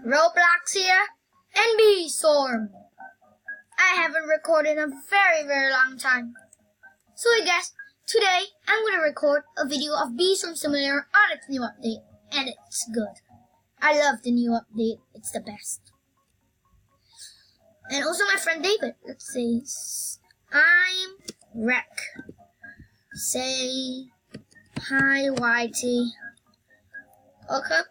Roblox here, and B Storm. I haven't recorded in a very long time. So I guess today I'm going to record a video of B Storm Simulator on its new update, and it's good. I love the new update, it's the best. And also my friend David, let's say, I'm Wreck. Say hi YT. Okay.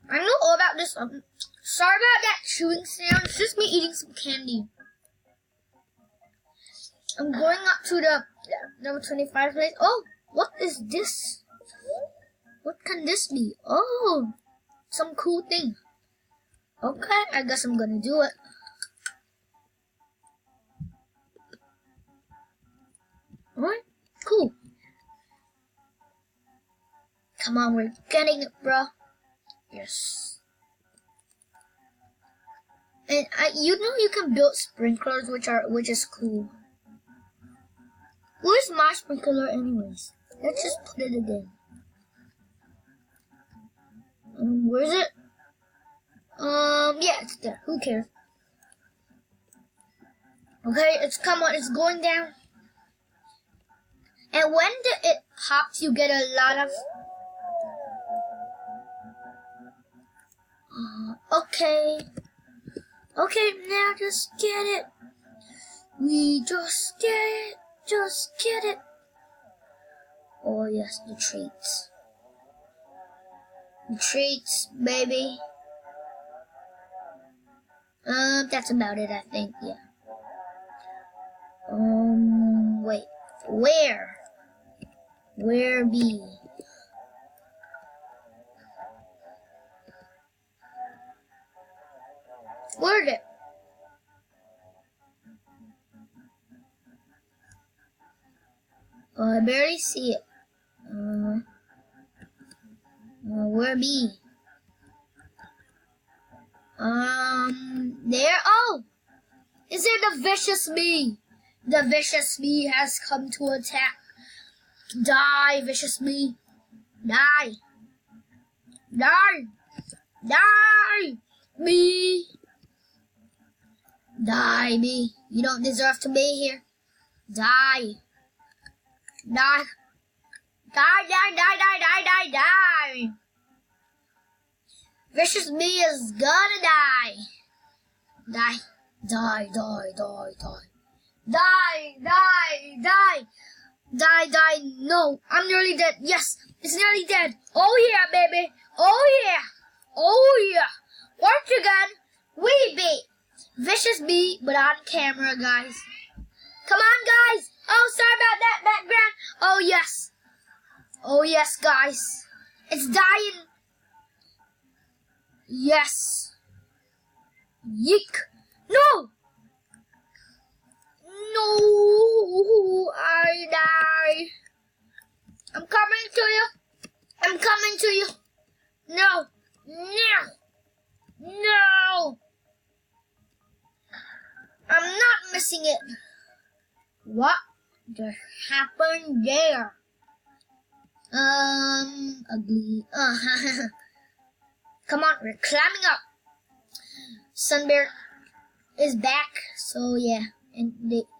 I know all about this. Sorry about that chewing sound. It's just me eating some candy. I'm going up to the number 25 place. Oh, what is this? What can this be? Oh, some cool thing. Okay, I guess I'm gonna do it. Alright, cool. Come on, we're getting it, bro. Yes. And you know you can build sprinklers, which is cool. Where's my sprinkler, anyways? Let's just put it again. Where's it? Yeah, it's there. Who cares? Okay, it's going down. And when it pops, you get a lot of. Okay, now just get it. We just get it. Oh yes, the treats. The treats, baby. That's about it, I think, yeah. Wait. Where? Where be? Where'd it? I barely see it. Where be? There. Oh! Is there the vicious bee? The vicious bee has come to attack. Die, vicious bee. Die. Die. Die. Bee. Die, bee. You don't deserve to be here. Die. Die. Die. Vicious bee is gonna die. Die. Die. No, I'm nearly dead. Yes, it's nearly dead. Oh yeah, baby. Oh yeah. Once again, we beat Vicious Bee, but on camera, guys. Come on, guys. Oh, sorry about that background. Oh yes, guys. It's dying. Yes. Yeek. No, I die. I'm coming to you. No. I'm not missing it. What just happened there? Ugly. Come on, we're climbing up. Sunbear is back, so yeah, and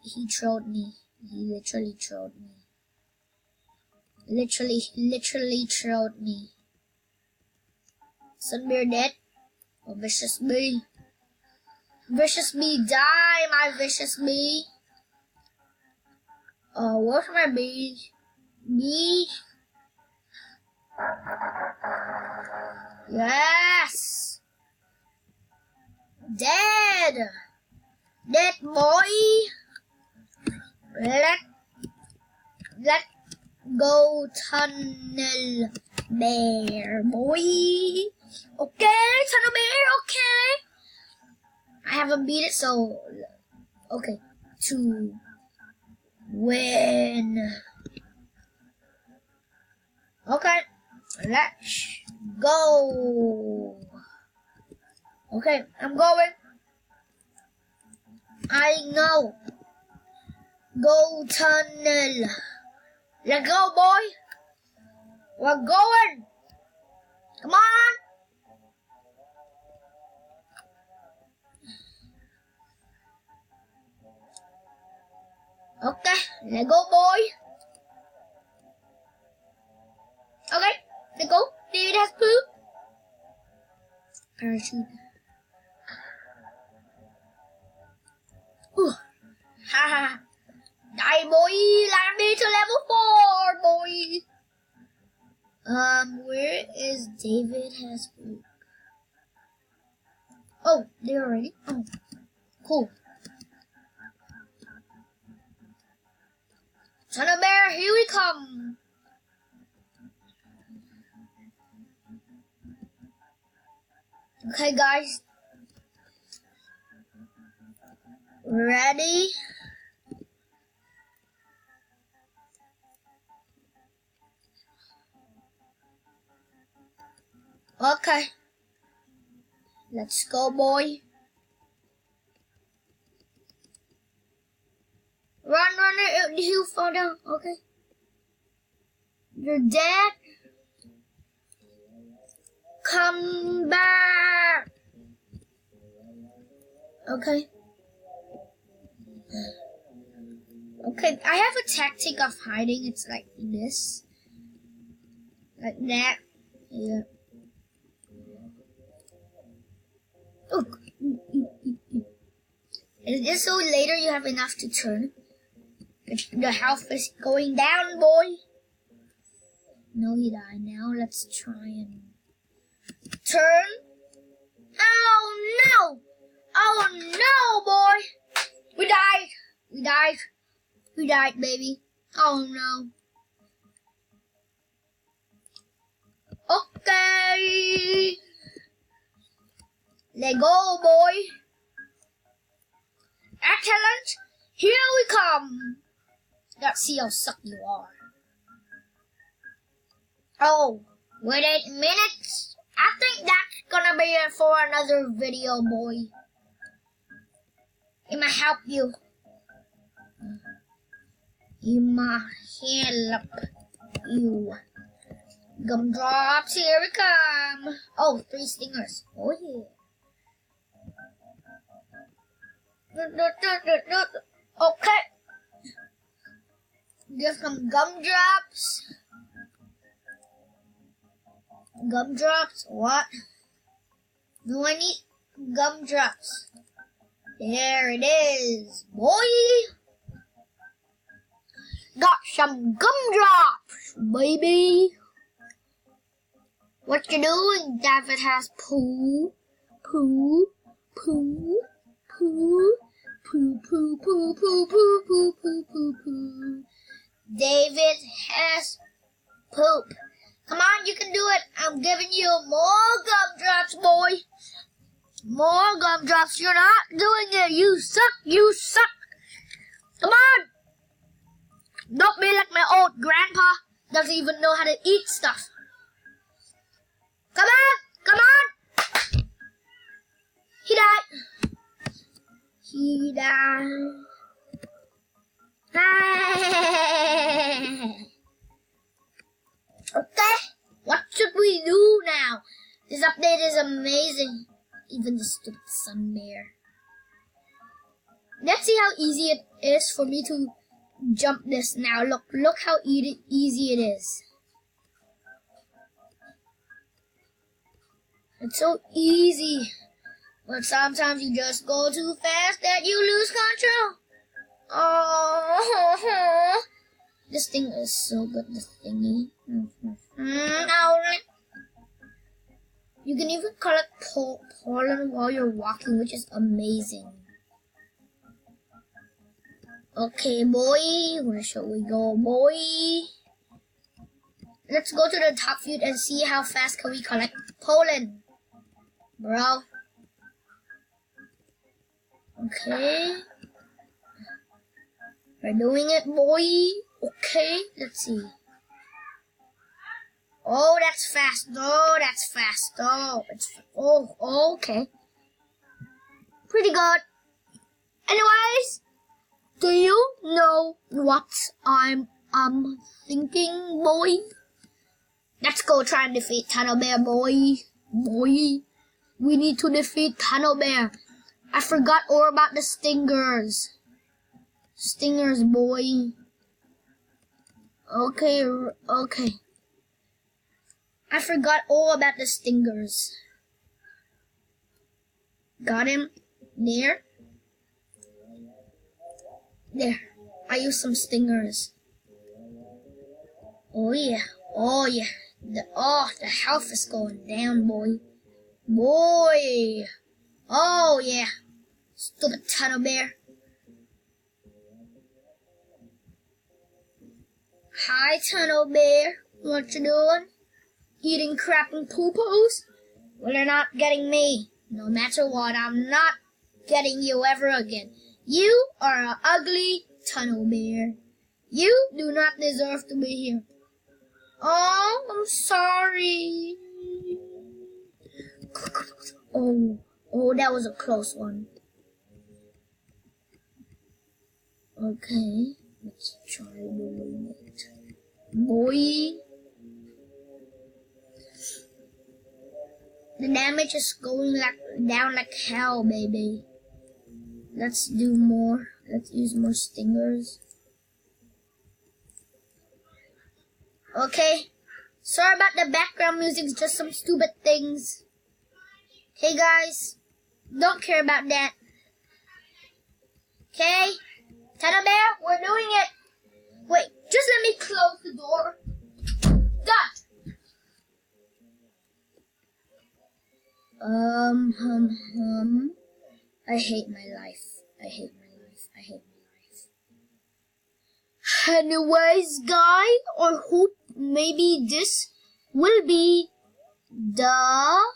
he trolled me. He literally trolled me. Literally trolled me. Sunbear dead. Oh, vicious bee. Vicious bee, die, my vicious bee. Oh, where's my bee? Bee. Yes. Dead boy. Let go tunnel bear boy. Okay, tunnel bear. Okay. I haven't beat it, so okay. To win. Okay, let's go. Okay, I'm going. I know. Go tunnel. Let's go, boy. We're going. Come on. Let go, boy. Okay, let go. David has poop. Parachute. Ooh. Ha ha. Die, boy. Land me to level 4, boy. Where is David has poop? Oh, there already? Oh, cool. Son of bear, here we come. Okay, guys. Ready? Okay. Let's go, boy. Run, he'll fall down. Okay. You're dead. Come back. Okay. Okay, I have a tactic of hiding. It's like this. Like that. Yeah. Oh. And just so later you have enough to turn. The health is going down, boy. No, he died. Now let's try and turn. Oh no! Oh no, boy! We died. We died. We died, baby. Oh no. Okay. Let go, boy. Excellent. Here we come. Let's see how suck you are. Oh, wait 8 minutes. I think that's gonna be it for another video, boy. It might help you. It might help you. Gumdrops, here we come. Oh, 3 stingers. Oh yeah. Okay. Get some gumdrops. Gumdrops? What? Do I need gumdrops? There it is, boy. Got some gumdrops, baby. What you doing? David has poo, poo, poo, poo, poo, poo, poo, poo, poo, poo, poo, poo, poo. David has poop. Come on, you can do it. I'm giving you more gumdrops, boy. More gumdrops. You're not doing it. You suck. You suck. Come on. Don't be like my old grandpa. Doesn't even know how to eat stuff. Come on. Come on. He died. He died. Okay, what should we do now? This update is amazing. Even the stupid sun bear. Let's see how easy it is for me to jump this now. Look how easy it is. It's so easy. But sometimes you just go too fast that you lose control. Oh, this thing is so good, this thingy. You can even collect pollen while you're walking, which is amazing. Okay, boy, where shall we go, boy? Let's go to the top field and see how fast can we collect pollen, bro. Okay. We're doing it, boy. Okay, let's see. Oh, that's fast. Oh, that's fast. Oh, okay. Pretty good. Anyways, do you know what I'm thinking, boy? Let's go try and defeat Tunnel Bear, boy. Boy, we need to defeat Tunnel Bear. I forgot all about the stingers. Stingers, boy. Okay. I forgot all about the stingers. Got him. There. I used some stingers. Oh yeah. The health is going down, boy. Oh yeah. Stupid tunnel bear. Hi, tunnel bear. What you doing? Eating crap and poo-poos? Well, you're not getting me. No matter what, I'm not getting you ever again. You are an ugly tunnel bear. You do not deserve to be here. Oh, I'm sorry. Oh, that was a close one. Okay, let's try doing it. Boy. The damage is going down like hell, baby. Let's do more. Let's use more stingers. Okay. Sorry about the background music, it's just some stupid things. Okay, guys. Don't care about that. Okay? Tunnel Bear, we're doing it. Wait, just let me close the door. Done. I hate my life. Anyways, guys, I hope maybe this will be the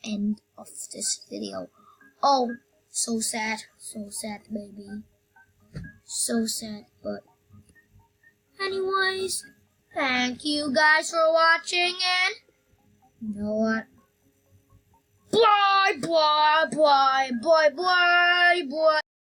end of this video. Oh, so sad, baby. So sad, but anyways, thank you guys for watching, and you know what? Bye.